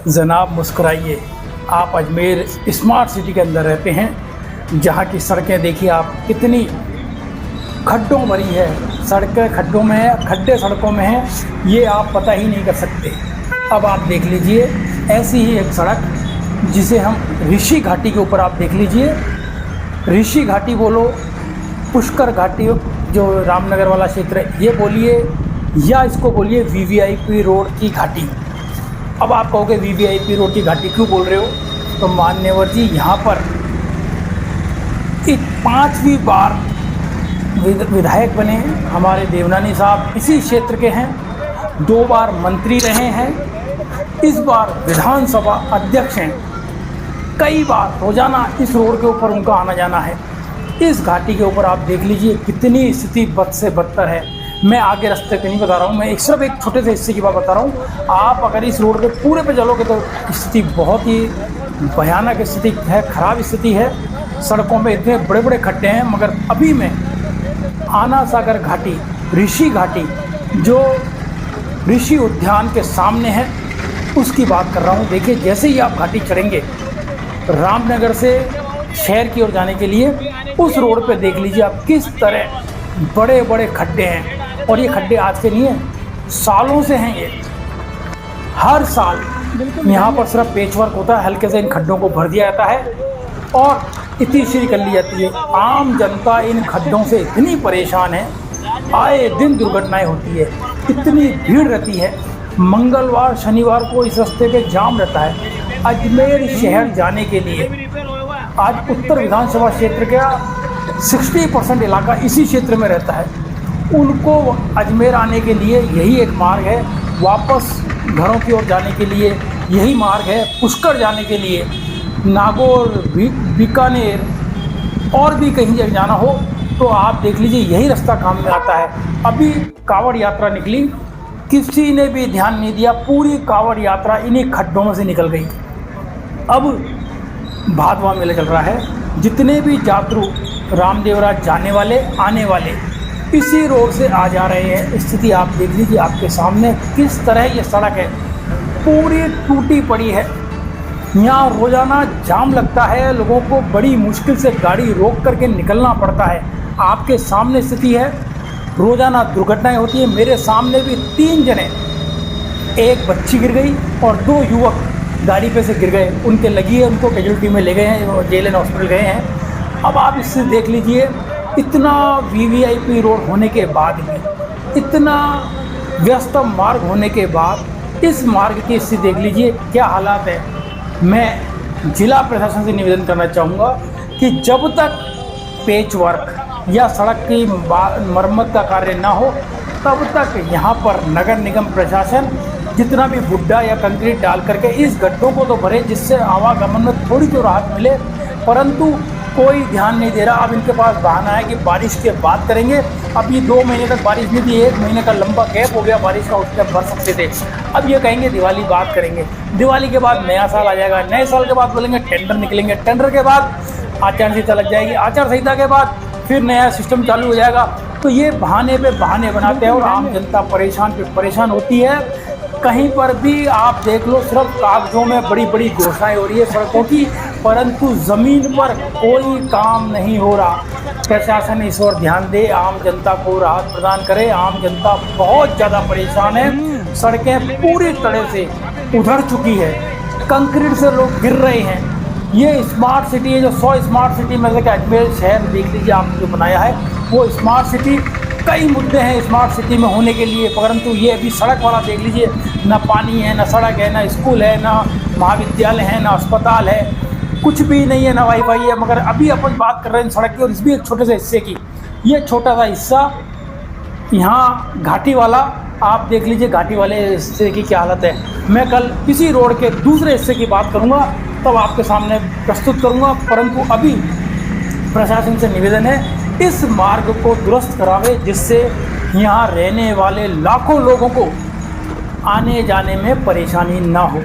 जनाब मुस्कुराइए। आप Ajmer smart city के अंदर रहते हैं, जहाँ की सड़कें देखिए आप कितनी खड्डों भरी है। सड़कें खड्डों में है, खड्डे सड़कों में हैं, ये आप पता ही नहीं कर सकते। अब आप देख लीजिए ऐसी ही एक सड़क जिसे हम ऋषि घाटी के ऊपर आप देख लीजिए। ऋषि घाटी बोलो, पुष्कर घाटी जो रामनगर वाला क्षेत्र है ये बोलिए, या इसको बोलिए वीवीआईपी रोड की घाटी। अब आप कहोगे वीवीआईपी रोड की घाटी क्यों बोल रहे हो, तो मान्यवर जी यहाँ पर 5वीं बार विधायक बने हैं हमारे देवनानी साहब, इसी क्षेत्र के हैं। 2 बार मंत्री रहे हैं, इस बार विधानसभा अध्यक्ष हैं। कई बार रोजाना इस रोड के ऊपर उनका आना जाना है। इस घाटी के ऊपर आप देख लीजिए कितनी स्थिति बद से बदतर है। मैं आगे रास्ते पे नहीं बता रहा हूँ, मैं सिर्फ एक छोटे से हिस्से की बात बता रहा हूँ। आप अगर इस रोड पे पूरे पे चलोगे तो स्थिति बहुत ही भयानक स्थिति है, ख़राब स्थिति है। सड़कों पे इतने बड़े बड़े खड्डे हैं। मगर अभी मैं आना सागर घाटी, ऋषि घाटी जो ऋषि उद्यान के सामने है उसकी बात कर रहा हूँ। देखिए जैसे ही आप घाटी चढ़ेंगे रामनगर से शहर की ओर जाने के लिए, उस रोड पे देख लीजिए आप किस तरह बड़े बड़े खड्डे हैं। और ये खड्डे आज के नहीं हैं, सालों से हैं ये। हर साल यहाँ पर सिर्फ पेचवर्क होता है, हल्के से इन खड्डों को भर दिया जाता है और इतनी शीरी कर ली जाती है। आम जनता इन खड्डों से इतनी परेशान है, आए दिन दुर्घटनाएं होती है, इतनी भीड़ रहती है। मंगलवार शनिवार को इस रास्ते पे जाम रहता है। अजमेर शहर जाने के लिए आज उत्तर विधानसभा क्षेत्र का 60% इलाका इसी क्षेत्र में रहता है। उनको अजमेर आने के लिए यही एक मार्ग है, वापस घरों की ओर जाने के लिए यही मार्ग है, पुष्कर जाने के लिए, नागौर, बीकानेर और भी कहीं जगह जाना हो तो आप देख लीजिए यही रास्ता काम में आता है। अभी कांवड़ यात्रा निकली, किसी ने भी ध्यान नहीं दिया, पूरी कांवड़ यात्रा इन्हीं खड्डों में से निकल गई। अब भादवा मेला चल रहा है, जितने भी यात्रु रामदेवराज जाने वाले आने वाले इसी रोड से आ जा रहे हैं। स्थिति आप देख लीजिए आपके सामने किस तरह ये सड़क है, पूरी टूटी पड़ी है। यहाँ रोजाना जाम लगता है, लोगों को बड़ी मुश्किल से गाड़ी रोक करके निकलना पड़ता है। आपके सामने स्थिति है, रोजाना दुर्घटनाएं होती है। मेरे सामने भी 3 जने, एक बच्ची गिर गई और 2 युवक गाड़ी पे से गिर गए, उनके लगी है, उनको कैजुअल्टी में ले गए हैं, जेएलएन हॉस्पिटल गए हैं। अब आप इससे देख लीजिए, इतना वीवीआईपी रोड होने के बाद भी, इतना व्यस्त मार्ग होने के बाद इस मार्ग की स्थिति देख लीजिए क्या हालात है। मैं जिला प्रशासन से निवेदन करना चाहूँगा कि जब तक पेच वर्क या सड़क की मरम्मत का कार्य ना हो तब तक यहाँ पर नगर निगम प्रशासन जितना भी बुड्ढा या कंक्रीट डाल करके इस गड्ढों को तो भरे, जिससे आवागमन में थोड़ी तो राहत मिले, परंतु कोई ध्यान नहीं दे रहा। अब इनके पास बहाना है कि बारिश के बाद करेंगे। अब ये 2 महीने तक बारिश नहीं थी, 1 महीने का लंबा गैप हो गया बारिश का, उससे भर सकते थे। अब ये कहेंगे दिवाली बाद करेंगे, दिवाली के बाद नया साल आ जाएगा, नए साल के बाद बोलेंगे टेंडर निकलेंगे, टेंडर के बाद आचार संहिता लग जाएगी, आचार संहिता के बाद फिर नया सिस्टम चालू हो जाएगा। तो ये बहाने पे बहाने बनाते हैं और आम जनता परेशान पे परेशान होती है। कहीं पर भी आप देख लो सिर्फ कागजों में बड़ी बड़ी घोषणाएं हो रही है सड़कों की, परंतु ज़मीन पर कोई काम नहीं हो रहा। प्रशासन इस ओर ध्यान दे, आम जनता को राहत प्रदान करे। आम जनता बहुत ज़्यादा परेशान है, सड़कें पूरी तरह से उधड़ चुकी है, कंक्रीट से लोग गिर रहे हैं। ये स्मार्ट सिटी है, जो 100 स्मार्ट सिटी में से अजमेर शहर देख लीजिए आपने जो बनाया है वो स्मार्ट सिटी। कई मुद्दे हैं स्मार्ट सिटी में होने के लिए, परंतु ये अभी सड़क वाला देख लीजिए, ना पानी है, ना सड़क है, ना स्कूल है, ना महाविद्यालय है, ना अस्पताल है, कुछ भी नहीं है, ना वाईफाई है। मगर अभी अपन बात कर रहे हैं सड़क की और इस भी एक छोटे से हिस्से की। ये छोटा सा हिस्सा यहाँ घाटी वाला आप देख लीजिए, घाटी वाले हिस्से की क्या हालत है। मैं कल इसी रोड के दूसरे हिस्से की बात करूँगा, तब आपके सामने प्रस्तुत करूँगा। परंतु अभी प्रशासन से निवेदन है इस मार्ग को दुरुस्त करावे, जिससे यहाँ रहने वाले लाखों लोगों को आने जाने में परेशानी ना हो।